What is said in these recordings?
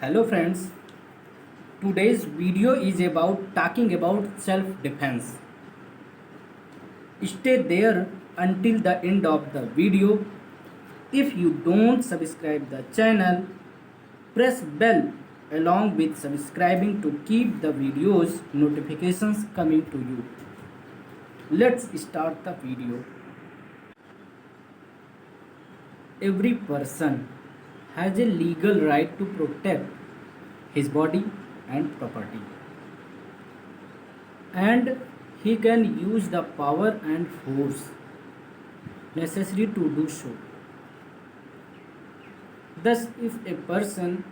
Hello friends, today's video is about talking about self-defense. Stay there until the end of the video. If you don't subscribe the channel, press bell along with subscribing to keep the videos notifications coming to you. Let's start the video. Every person has a legal right to protect his body and property, and he can use the power and force necessary to do so. Thus, if a person,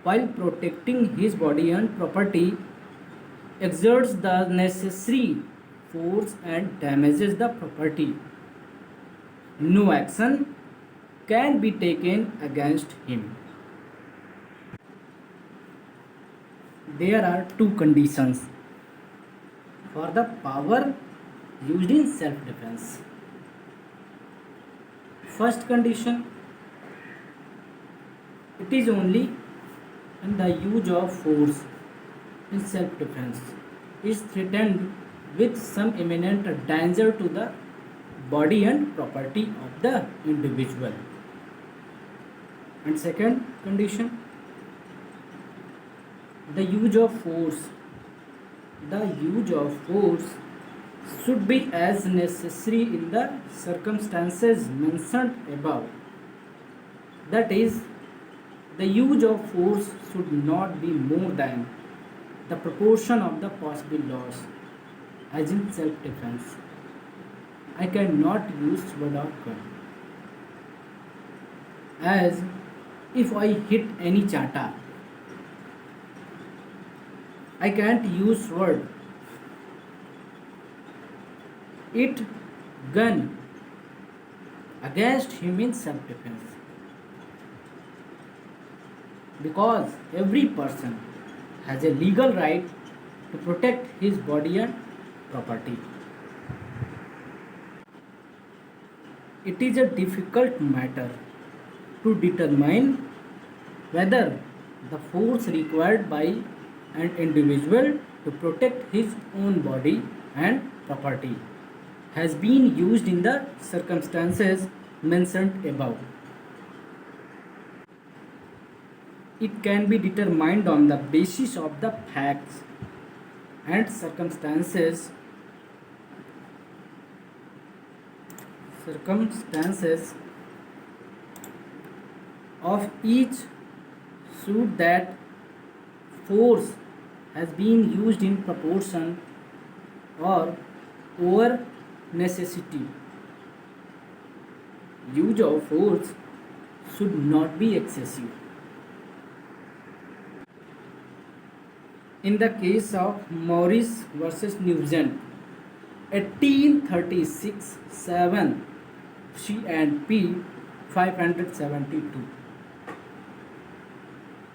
while protecting his body and property, exerts the necessary force and damages the property, no action can be taken against him. There are two conditions for the power used in self-defense. First condition, it is only when the use of force in self-defense is threatened with some imminent danger to the body and property of the individual. And second condition, the use of force. The use of force should be as necessary in the circumstances mentioned above. That is, the use of force should not be more than the proportion of the possible loss, as in self-defense. I cannot use sword or gun, as if I hit any chata, I can't use sword. It gun against him in self-defense, because every person has a legal right to protect his body and property. It is a difficult matter to determine whether the force required by an individual to protect his own body and property has been used in the circumstances mentioned above. It can be determined on the basis of the facts and circumstances of each suit that force has been used in proportion or over necessity. Use of force should not be excessive. In the case of Morris versus Nugent, 1836 7 C and P 572,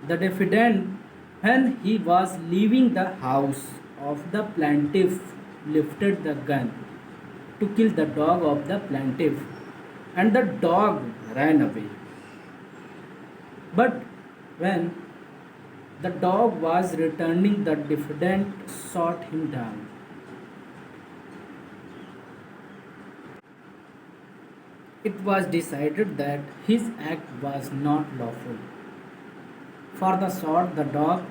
the defendant, when he was leaving the house of the plaintiff, lifted the gun to kill the dog of the plaintiff, and the dog ran away. But when the dog was returning, the defendant shot him down. It was decided that his act was not lawful, for the shot the dog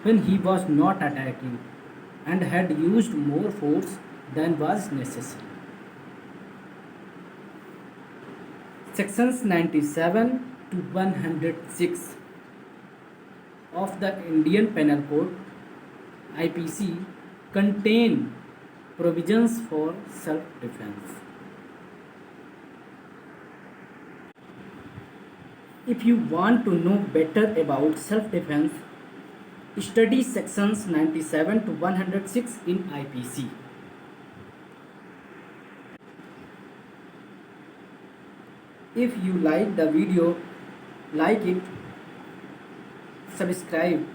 when he was not attacking and had used more force than was necessary. Sections 97 to 106 of the Indian Penal Code IPC contain provisions for self-defense. If you want to know better about self-defense, study sections 97 to 106 in IPC. If you like the video, like it, subscribe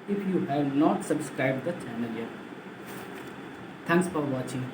if you have not subscribed the channel yet. Thanks for watching.